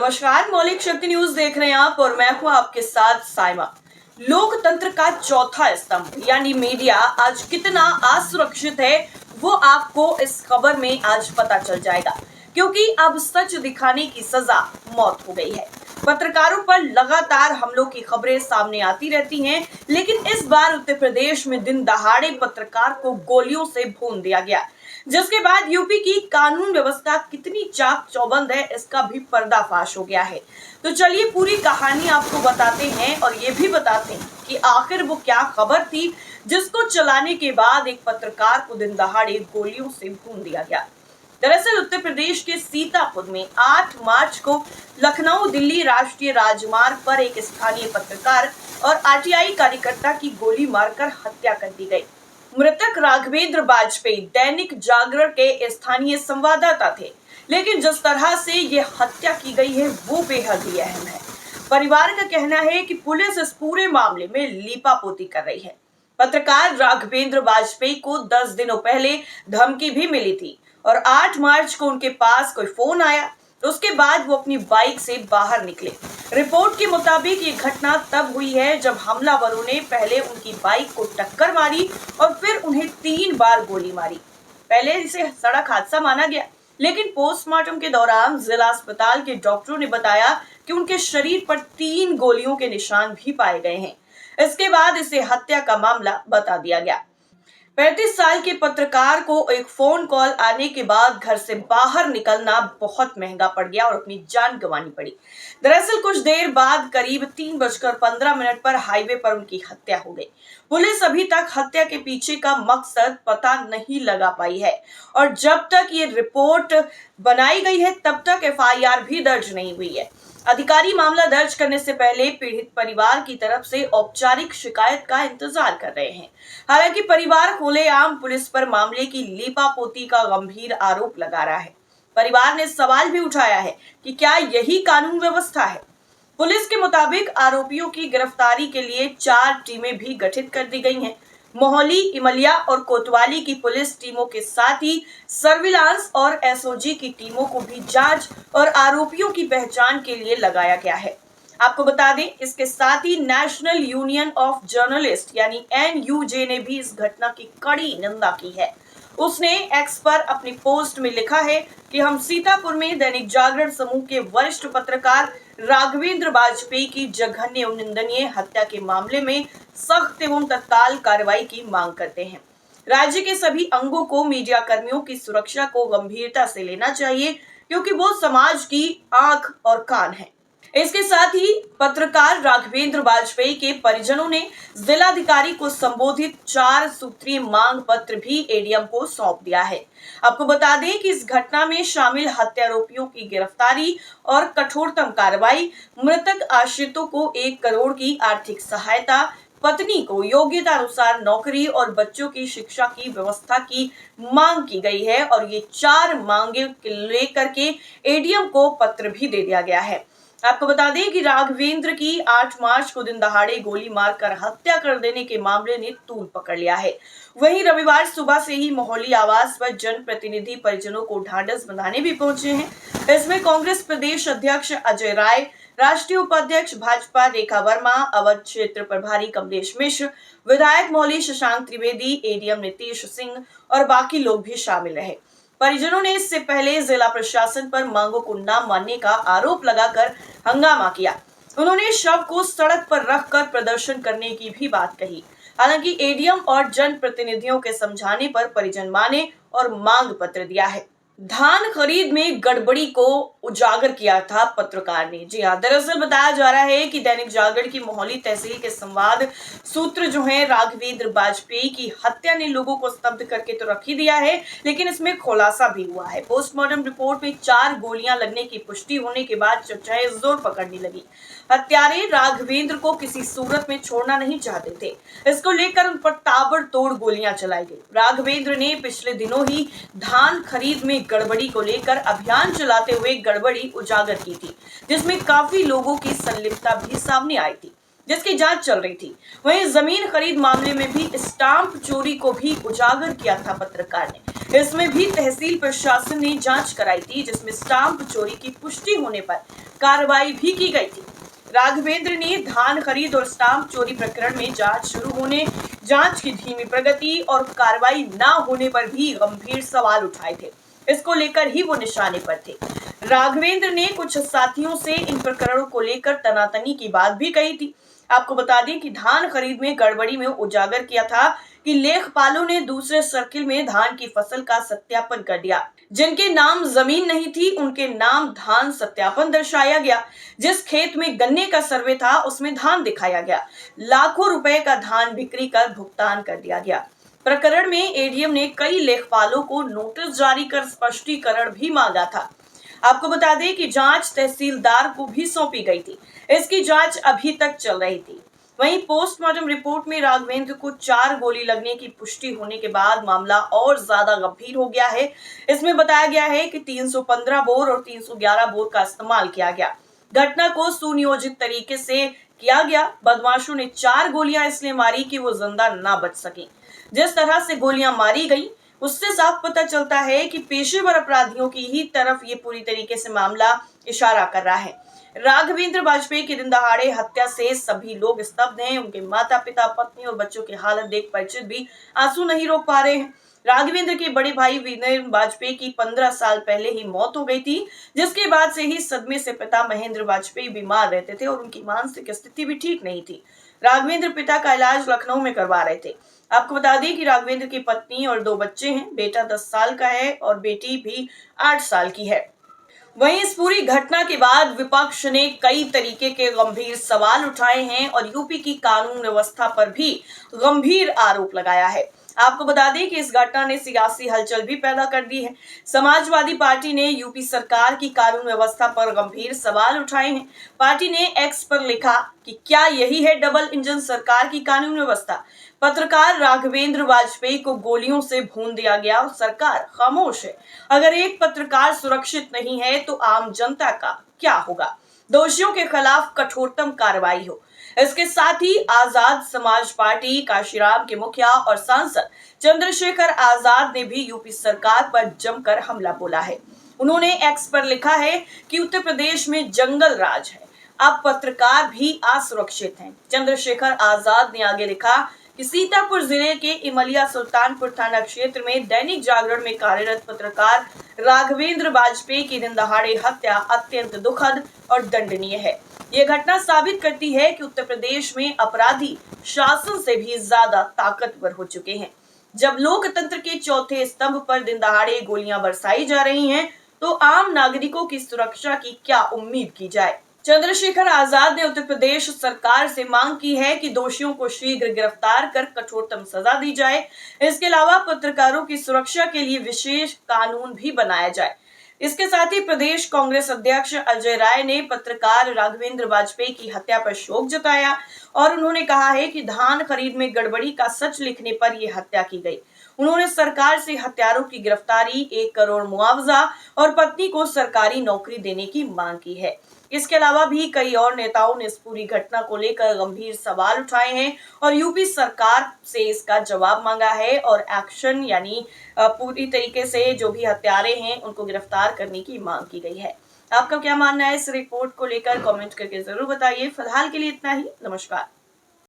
नमस्कार, मौलिक शक्ति न्यूज देख रहे हैं आप और मैं हूं आपके साथ साइमा। लोकतंत्र का चौथा स्तंभ यानी मीडिया आज कितना असुरक्षित है वो आपको इस खबर में आज पता चल जाएगा, क्योंकि अब सच दिखाने की सजा मौत हो गई है। पत्रकारों पर लगातार हमलों की खबरें सामने आती रहती हैं, लेकिन इस बार उत्तर प्रदेश में दिन दहाड़े पत्रकार को गोलियों से भून दिया गया, जिसके बाद यूपी की कानून व्यवस्था कितनी चाक चौबंद है इसका भी पर्दाफाश हो गया है। तो चलिए पूरी कहानी आपको बताते हैं और ये भी बताते हैं कि आखिर वो क्या खबर थी जिसको चलाने के बाद एक पत्रकार को दिन दहाड़े गोलियों से भून दिया गया। दरअसल उत्तर प्रदेश के सीतापुर में 8 मार्च को लखनऊ दिल्ली राष्ट्रीय राजमार्ग पर एक स्थानीय पत्रकार और आरटीआई कार्यकर्ता की गोली मारकर हत्या कर दी गई। मृतक राघवेंद्र वाजपेयी दैनिक जागरण के स्थानीय संवाददाता थे, लेकिन जिस तरह से ये हत्या की गई है वो बेहद ही अहम है। परिवार का कहना है कि पुलिस इस पूरे मामले में लीपापोती कर रही है। पत्रकार राघवेंद्र वाजपेयी को 10 दिनों पहले धमकी भी मिली थी और 8 मार्च को उनके पास कोई फोन आया, तो उसके बाद वो अपनी बाइक से बाहर निकले। रिपोर्ट के मुताबिक ये घटना तब हुई है जब हमलावरों ने पहले उनकी बाइक को टक्कर मारी और फिर उन्हें 3 बार गोली मारी। पहले इसे सड़क हादसा माना गया, लेकिन पोस्टमार्टम के दौरान जिला अस्पताल के डॉक्टरों ने बताया कि उनके शरीर पर 3 गोलियों के निशान भी पाए गए हैं। इसके बाद इसे हत्या का मामला बता दिया गया। 35 साल के पत्रकार को एक फोन कॉल आने के बाद घर से बाहर निकलना बहुत महंगा पड़ गया और अपनी जान गंवानी पड़ी। दरअसल कुछ देर बाद करीब 3:15 पर हाईवे पर उनकी हत्या हो गई। पुलिस अभी तक हत्या के पीछे का मकसद पता नहीं लगा पाई है और जब तक ये रिपोर्ट बनाई गई है तब तक एफआईआर भी दर्ज नहीं हुई है। अधिकारी मामला दर्ज करने से पहले पीड़ित परिवार की तरफ से औपचारिक शिकायत का इंतजार कर रहे हैं। हालांकि परिवार खुलेआम पुलिस पर मामले की लीपापोती का गंभीर आरोप लगा रहा है। परिवार ने सवाल भी उठाया है कि क्या यही कानून व्यवस्था है। पुलिस के मुताबिक आरोपियों की गिरफ्तारी के लिए 4 टीमें भी गठित कर दी गई हैं। मोहाली, इमलिया और कोतवाली की पुलिस टीमों के साथ ही सर्विलांस और एसओजी की टीमों को भी जांच और आरोपियों की पहचान के लिए लगाया गया है। आपको बता दें, इसके साथ ही नेशनल यूनियन ऑफ जर्नलिस्ट यानी एनयूजे ने भी इस घटना की कड़ी निंदा की है। उसने एक्स पर अपनी पोस्ट में लिखा है कि हम सीतापुर में दैनिक जागरण समूह के वरिष्ठ पत्रकार राघवेंद्र वाजपेयी की जघन्य और निंदनीय हत्या के मामले में सख्त एवं तत्काल कार्रवाई की मांग करते हैं। राज्य के सभी अंगों को मीडिया कर्मियों की सुरक्षा को गंभीरता से लेना चाहिए, क्योंकि वो समाज की आंख और कान है। इसके साथ ही पत्रकार राघवेंद्र वाजपेयी के परिजनों ने जिलाधिकारी को संबोधित 4 सूत्रीय मांग पत्र भी एडीएम को सौंप दिया है। आपको बता दें कि इस घटना में शामिल हत्यारोपियों की गिरफ्तारी और कठोरतम कार्रवाई, मृतक आश्रितों को 1 करोड़ की आर्थिक सहायता, पत्नी को योग्यता अनुसार नौकरी और बच्चों की शिक्षा की व्यवस्था की मांग की गई है और ये 4 मांगे लेकर के एडीएम को पत्र भी दे दिया गया है। आपको बता दें कि राघवेंद्र की 8 मार्च को दिन दहाड़े गोली मारकर हत्या कर देने के मामले ने तूल पकड़ लिया है। वहीं रविवार सुबह से ही मोहाली आवास पर जनप्रतिनिधि परिजनों को ढांढस बंधाने भी पहुंचे हैं। इसमें कांग्रेस प्रदेश अध्यक्ष अजय राय, राष्ट्रीय उपाध्यक्ष भाजपा रेखा वर्मा, अवध क्षेत्र प्रभारी कमलेश मिश्र, विधायक मोहाली शशांक त्रिवेदी, एडीएम नीतीश सिंह और बाकी लोग भी शामिल रहे। परिजनों ने इससे पहले जिला प्रशासन पर मांगों को न मानने का आरोप लगाकर हंगामा किया। उन्होंने शव को सड़क पर रखकर प्रदर्शन करने की भी बात कही। हालांकि एडीएम और जनप्रतिनिधियों के समझाने पर परिजन माने और मांग पत्र दिया है। धान खरीद में गड़बड़ी को उजागर किया था पत्रकार ने। जी हाँ, दरअसल बताया जा रहा है कि दैनिक जागरण की मोहाली तहसील के संवाद सूत्र जो है राघवेंद्र वाजपेयी की हत्या ने लोगों को स्तब्ध करके तो रख ही दिया है, लेकिन इसमें खुलासा भी हुआ है। पोस्टमार्टम रिपोर्ट में 4 गोलियां लगने की पुष्टि होने के बाद चर्चाएं जोर पकड़ने लगी। हत्यारे राघवेंद्र को किसी सूरत में छोड़ना नहीं चाहते थे। इसको लेकर उन पर ताबड़तोड़ गोलियां चलाई गई। राघवेंद्र ने पिछले दिनों ही धान खरीद में गड़बड़ी को लेकर अभियान चलाते हुए गड़बड़ी उजागर की थी, जिसमें काफी लोगों की संलिप्तता भी सामने आई थी, जिसकी जांच चल रही थी। वहीं जमीन खरीद मामले में भी स्टाम्प चोरी को भी उजागर किया था पत्रकार ने। इसमें भी तहसील प्रशासन ने जांच कराई थी, जिसमें स्टाम्प चोरी की पुष्टि होने पर कार्रवाई भी की गई थी। राघवेंद्र ने धान खरीद और स्टाम्प चोरी प्रकरण में जांच की धीमी प्रगति और कार्रवाई न होने पर भी गंभीर सवाल उठाए थे। इसको लेकर ही वो निशाने पर थे। राघवेंद्र ने कुछ साथियों से इन प्रकरणों को लेकर तनातनी की बात भी कही थी। आपको बता दें कि धान खरीद में गड़बड़ी में उजागर किया था कि लेखपालों ने दूसरे सर्किल में धान की फसल का सत्यापन कर दिया। जिनके नाम जमीन नहीं थी उनके नाम धान सत्यापन दर्शाया गया। जिस खेत में गन्ने का सर्वे था उसमें धान दिखाया गया। लाखों रुपए का धान बिक्री कर भुगतान कर दिया गया। प्रकरण में एडीएम ने कई लेखपालों को नोटिस जारी कर स्पष्टीकरण भी मांगा था। आपको बता दें कि जांच तहसीलदार को भी सौंपी गई थी। इसकी जांच अभी तक चल रही थी। वहीं पोस्टमार्टम रिपोर्ट में राघवेंद्र को 4 गोली लगने की पुष्टि होने के बाद मामला और ज्यादा गंभीर हो गया है। इसमें बताया गया है कि 315 बोर और 311 बोर का इस्तेमाल किया गया। घटना को सुनियोजित तरीके से किया गया। बदमाशों ने 4 गोलियां इसलिए मारी कि वो जिंदा ना बच सके। जिस तरह से गोलियां मारी गई उससे साफ पता चलता है कि पेशेवर अपराधियों की ही तरफ ये पूरी तरीके से मामला इशारा कर रहा है। राघवेंद्र वाजपेयी की दिन दहाड़े हत्या से सभी लोग स्तब्ध हैं। उनके माता पिता, पत्नी और बच्चों की हालत देख परिचित भी आंसू नहीं रोक पा रहे हैं। राघवेंद्र के बड़े भाई वीरेंद्र वाजपेयी की 15 साल पहले ही मौत हो गई थी, जिसके बाद से ही सदमे से पिता महेंद्र वाजपेयी बीमार रहते थे और उनकी मानसिक स्थिति भी ठीक नहीं थी। राघवेंद्र पिता का इलाज लखनऊ में करवा रहे थे। आपको बता दें कि राघवेंद्र की पत्नी और 2 बच्चे हैं। बेटा 10 साल का है और बेटी भी 8 साल की है। वहीं इस पूरी घटना के बाद विपक्ष ने कई तरीके के गंभीर सवाल उठाए हैं और यूपी की कानून व्यवस्था पर भी गंभीर आरोप लगाया है। आपको बता दें कि इस घटना ने सियासी हलचल भी पैदा कर दी है। समाजवादी पार्टी ने यूपी सरकार की कानून व्यवस्था पर गंभीर सवाल उठाए हैं। पार्टी ने एक्स पर लिखा कि क्या यही है डबल इंजन सरकार की कानून व्यवस्था। पत्रकार राघवेंद्र वाजपेयी को गोलियों से भून दिया गया और सरकार खामोश है। अगर एक पत्रकार सुरक्षित नहीं है तो आम जनता का क्या होगा। दोषियों के खिलाफ कठोरतम कार्रवाई हो। इसके साथ ही आजाद समाज पार्टी काशीराम के मुखिया और सांसद चंद्रशेखर आजाद ने भी यूपी सरकार पर जमकर हमला बोला है। उन्होंने एक्स पर लिखा है कि उत्तर प्रदेश में जंगल राज है, अब पत्रकार भी असुरक्षित हैं। चंद्रशेखर आजाद ने आगे लिखा कि सीतापुर जिले के इमलिया सुल्तानपुर थाना क्षेत्र में दैनिक जागरण में कार्यरत पत्रकार राघवेंद्र वाजपेयी की दिन दहाड़े हत्या अत्यंत दुखद और दंडनीय है। ये घटना साबित करती है कि उत्तर प्रदेश में अपराधी शासन से भी ज्यादा ताकतवर हो चुके हैं। जब लोकतंत्र के चौथे स्तंभ पर दिन दहाड़े गोलियां बरसाई जा रही हैं, तो आम नागरिकों की सुरक्षा की क्या उम्मीद की जाए। चंद्रशेखर आजाद ने उत्तर प्रदेश सरकार से मांग की है कि दोषियों को शीघ्र गिरफ्तार कर कठोरतम सजा दी जाए। इसके अलावा पत्रकारों की सुरक्षा के लिए विशेष कानून भी बनाया जाए। इसके साथ ही प्रदेश कांग्रेस अध्यक्ष अजय राय ने पत्रकार राघवेंद्र वाजपेयी की हत्या पर शोक जताया और उन्होंने कहा है कि धान खरीद में गड़बड़ी का सच लिखने पर यह हत्या की गई। उन्होंने सरकार से हत्यारों की गिरफ्तारी, 1 करोड़ मुआवजा और पत्नी को सरकारी नौकरी देने की मांग की है। इसके अलावा भी कई और नेताओं ने इस पूरी घटना को लेकर गंभीर सवाल उठाए हैं और यूपी सरकार से इसका जवाब मांगा है और एक्शन यानी पूरी तरीके से जो भी हत्यारे हैं उनको गिरफ्तार करने की मांग की गई है। आपका क्या मानना है इस रिपोर्ट को लेकर कमेंट करके जरूर बताइए। फिलहाल के लिए इतना ही। नमस्कार।